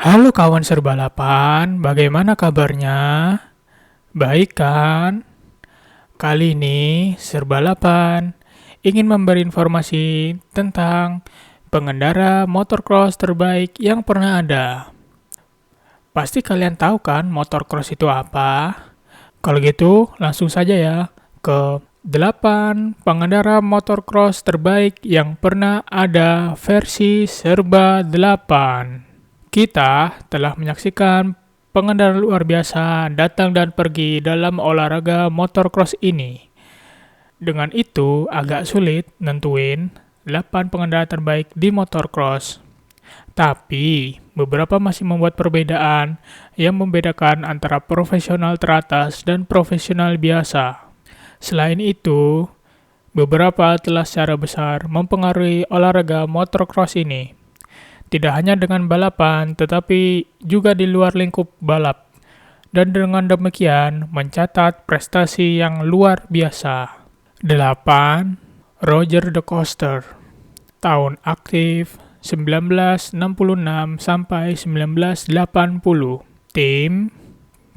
Halo kawan serbalapan, bagaimana kabarnya? Baik kan? Kali ini Serbalapan ingin memberi informasi tentang pengendara motocross terbaik yang pernah ada. Pasti kalian tahu kan motocross itu apa? Kalau gitu, langsung saja ya ke 8 pengendara motocross terbaik yang pernah ada versi Serba 8. Kita telah menyaksikan pengendara luar biasa datang dan pergi dalam olahraga motocross ini. Dengan itu, agak sulit nentuin 8 pengendara terbaik di motocross. Tapi, beberapa masih membuat perbedaan yang membedakan antara profesional teratas dan profesional biasa. Selain itu, beberapa telah secara besar mempengaruhi olahraga motocross ini. Tidak hanya dengan balapan, tetapi juga di luar lingkup balap. Dan dengan demikian, mencatat prestasi yang luar biasa. 8. Roger De Coster. Tahun aktif 1966 sampai 1980. Tim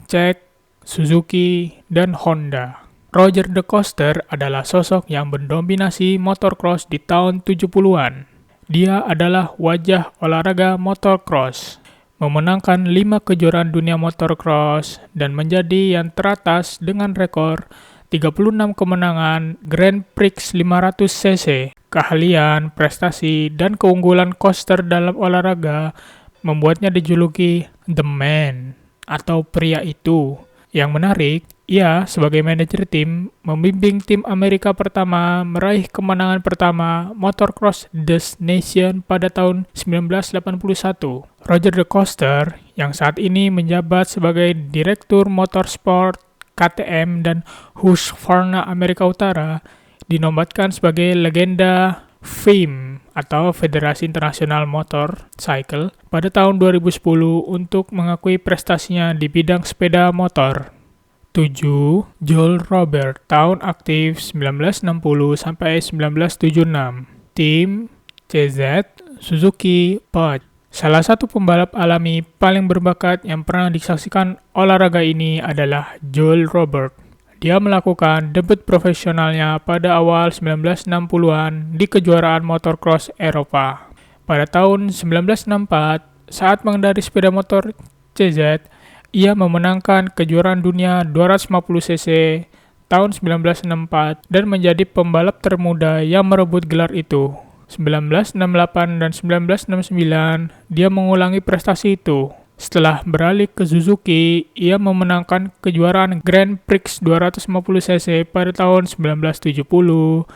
cek Suzuki dan Honda. Roger De Coster adalah sosok yang mendominasi motocross di tahun 70-an. Dia adalah wajah olahraga motocross, memenangkan 5 kejuaraan dunia motocross dan menjadi yang teratas dengan rekor 36 kemenangan Grand Prix 500cc. Keahlian, prestasi, dan keunggulan Coster dalam olahraga membuatnya dijuluki The Man atau pria itu. Yang menarik, ia sebagai manajer tim membimbing tim Amerika pertama meraih kemenangan pertama Motocross Destination pada tahun 1981. Roger De Coster yang saat ini menjabat sebagai Direktur Motorsport KTM dan Husqvarna Amerika Utara dinobatkan sebagai legenda FIM atau Federasi Internasional Motorcycle pada tahun 2010 untuk mengakui prestasinya di bidang sepeda motor. 7. Joel Robert, tahun aktif 1960 sampai 1976. Tim CZ Suzuki Page. Salah satu pembalap alami paling berbakat yang pernah disaksikan olahraga ini adalah Joel Robert. Dia melakukan debut profesionalnya pada awal 1960-an di kejuaraan motocross Eropa. Pada tahun 1964, saat mengendari sepeda motor CZ, ia memenangkan kejuaraan dunia 250cc tahun 1964 dan menjadi pembalap termuda yang merebut gelar itu. 1968 dan 1969, dia mengulangi prestasi itu. Setelah beralih ke Suzuki, ia memenangkan kejuaraan Grand Prix 250cc pada tahun 1970, 1971,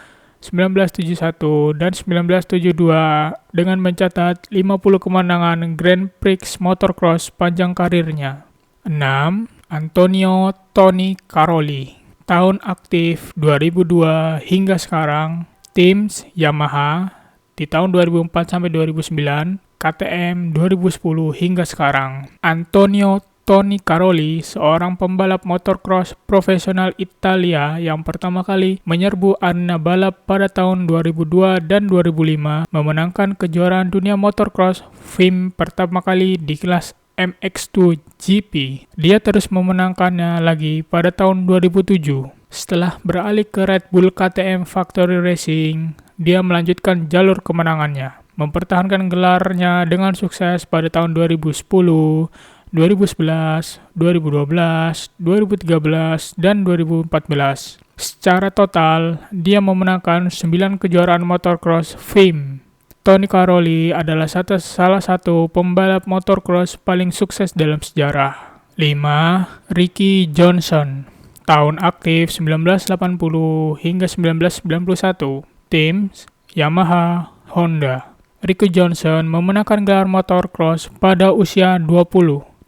dan 1972 dengan mencatat 50 kemenangan Grand Prix Motocross panjang karirnya. 6. Antonio Tony Caroli. Tahun aktif 2002 hingga sekarang. Tim Yamaha di tahun 2004 sampai 2009. KTM 2010 hingga sekarang. Antonio Tony Caroli, seorang pembalap motocross profesional Italia yang pertama kali menyerbu arena balap pada tahun 2002 dan 2005, memenangkan kejuaraan dunia motocross FIM pertama kali di kelas MX2 GP. Dia terus memenangkannya lagi pada tahun 2007. Setelah beralih ke Red Bull KTM Factory Racing, dia melanjutkan jalur kemenangannya, mempertahankan gelarnya dengan sukses pada tahun 2010, 2011, 2012, 2013, dan 2014. Secara total, dia memenangkan 9 kejuaraan motocross FIM. Tony Caroli adalah salah satu pembalap motocross paling sukses dalam sejarah. 5. Ricky Johnson. Tahun aktif 1980 hingga 1991. Tim Yamaha, Honda. Ricky Johnson memenangkan gelar motocross pada usia 20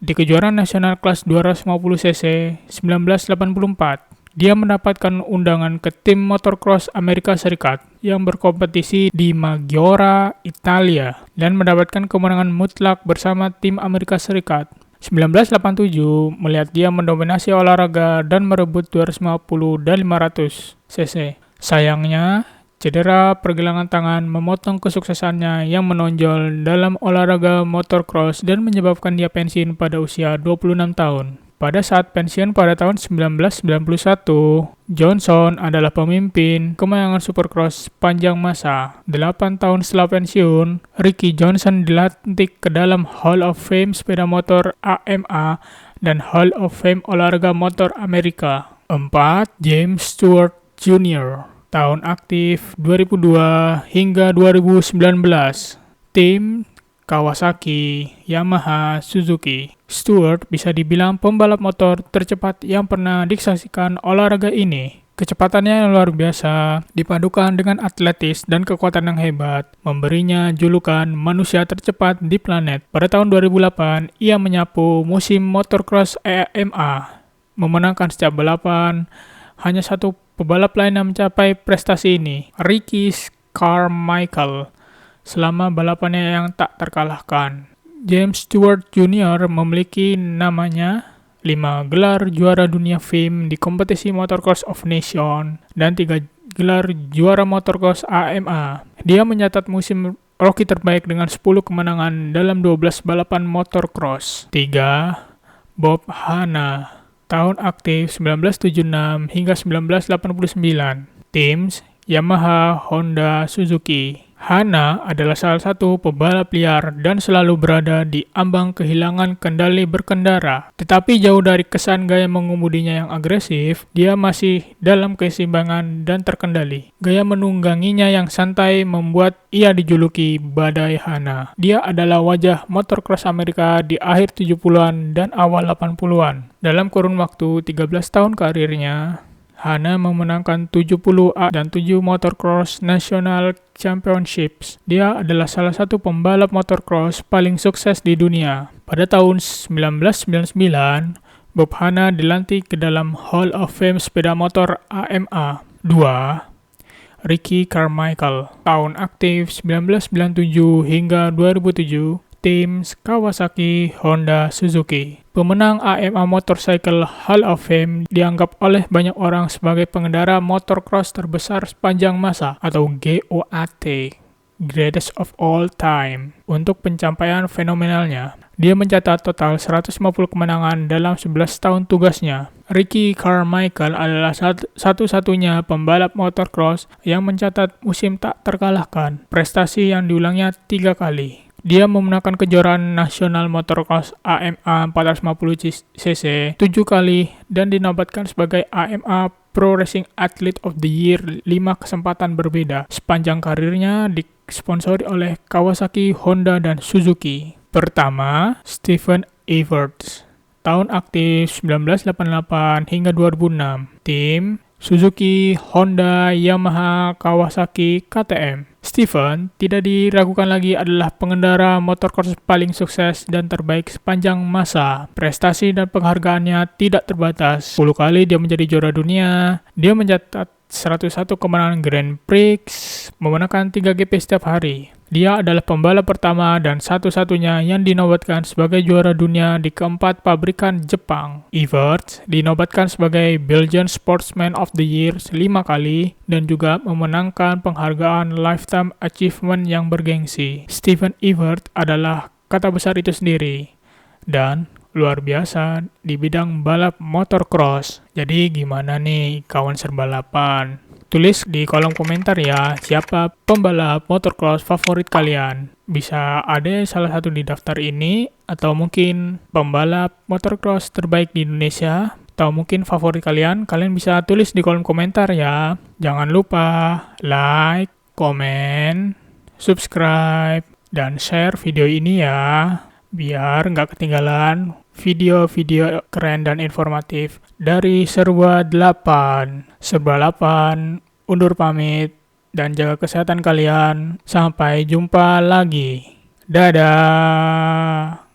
di kejuaraan nasional kelas 250cc 1984. Dia mendapatkan undangan ke tim motocross Amerika Serikat yang berkompetisi di Maggiora, Italia, dan mendapatkan kemenangan mutlak bersama tim Amerika Serikat. 1987 melihat dia mendominasi olahraga dan merebut 250 dan 500 cc. Sayangnya, Cedera pergelangan tangan memotong kesuksesannya yang menonjol dalam olahraga motocross dan menyebabkan dia pensiun pada usia 26 tahun. Pada saat pensiun pada tahun 1991, Johnson adalah pemimpin kemenangan Supercross sepanjang masa. 8 tahun setelah pensiun, Ricky Johnson dilantik ke dalam Hall of Fame sepeda motor AMA dan Hall of Fame olahraga motor Amerika. 4. James Stewart Jr. Tahun aktif 2002 hingga 2019. Tim Kawasaki, Yamaha, Suzuki. Stewart bisa dibilang pembalap motor tercepat yang pernah disaksikan olahraga ini. Kecepatannya yang luar biasa, dipadukan dengan atletis dan kekuatan yang hebat, memberinya julukan manusia tercepat di planet. Pada tahun 2008, ia menyapu musim motocross AMA, memenangkan setiap balapan. Hanya satu pebalap lain yang mencapai prestasi ini, Ricky Carmichael, selama balapannya yang tak terkalahkan. James Stewart Jr. memiliki namanya 5 gelar juara dunia FIM di kompetisi Motocross of Nations dan 3 gelar juara Motocross AMA. Dia mencatat musim rookie terbaik dengan 10 kemenangan dalam 12 balapan motocross. 3. Bob Hanna. Tahun aktif 1976 hingga 1989. Teams Yamaha, Honda, Suzuki. Hanna adalah salah satu pebalap liar dan selalu berada di ambang kehilangan kendali berkendara. Tetapi jauh dari kesan gaya mengemudinya yang agresif, dia masih dalam keseimbangan dan terkendali. Gaya menungganginya yang santai membuat ia dijuluki Badai Hanna. Dia adalah wajah motocross Amerika di akhir 70-an dan awal 80-an. Dalam kurun waktu 13 tahun karirnya, Hanna memenangkan 70 A dan 7 Motocross National Championships. Dia adalah salah satu pembalap motocross paling sukses di dunia. Pada tahun 1999, Bob Hanna dilantik ke dalam Hall of Fame sepeda motor AMA. 2. Ricky Carmichael. Tahun aktif 1997 hingga 2007. Teams Kawasaki, Honda, Suzuki. Pemenang AMA Motorcycle Hall of Fame dianggap oleh banyak orang sebagai pengendara motocross terbesar sepanjang masa atau GOAT, Greatest of All Time. Untuk pencapaian fenomenalnya, dia mencatat total 150 kemenangan dalam 11 tahun tugasnya. Ricky Carmichael adalah satu-satunya pembalap motocross yang mencatat musim tak terkalahkan, prestasi yang diulangnya 3 kali. Dia memenangkan kejuaraan nasional motocross AMA 450cc 7 kali dan dinobatkan sebagai AMA Pro Racing Athlete of the Year 5 kesempatan berbeda. Sepanjang karirnya disponsori oleh Kawasaki, Honda, dan Suzuki. Pertama, Stephen Everts. Tahun aktif 1988 hingga 2006. Tim Suzuki, Honda, Yamaha, Kawasaki, KTM. Stephen tidak diragukan lagi adalah pengendara motocross paling sukses dan terbaik sepanjang masa. Prestasi dan penghargaannya tidak terbatas. 10 kali dia menjadi juara dunia. Dia mencatat 101 kemenangan Grand Prix, memenangkan 3 GP setiap hari. Dia adalah pembalap pertama dan satu-satunya yang dinobatkan sebagai juara dunia di keempat pabrikan Jepang. Everts dinobatkan sebagai Belgian Sportsman of the Year 5 kali dan juga memenangkan penghargaan Lifetime Achievement yang bergengsi. Stephen Everts adalah kata besar itu sendiri dan luar biasa di bidang balap motocross. Jadi gimana nih kawan serbalapan? Tulis di kolom komentar ya, siapa pembalap motocross favorit kalian. Bisa ada salah satu di daftar ini, atau mungkin pembalap motocross terbaik di Indonesia, atau mungkin favorit kalian bisa tulis di kolom komentar ya. Jangan lupa like, komen, subscribe, dan share video ini ya, biar nggak ketinggalan video-video keren dan informatif dari Serba 8. Serba 8 undur pamit dan jaga kesehatan kalian. Sampai jumpa lagi. Dadah.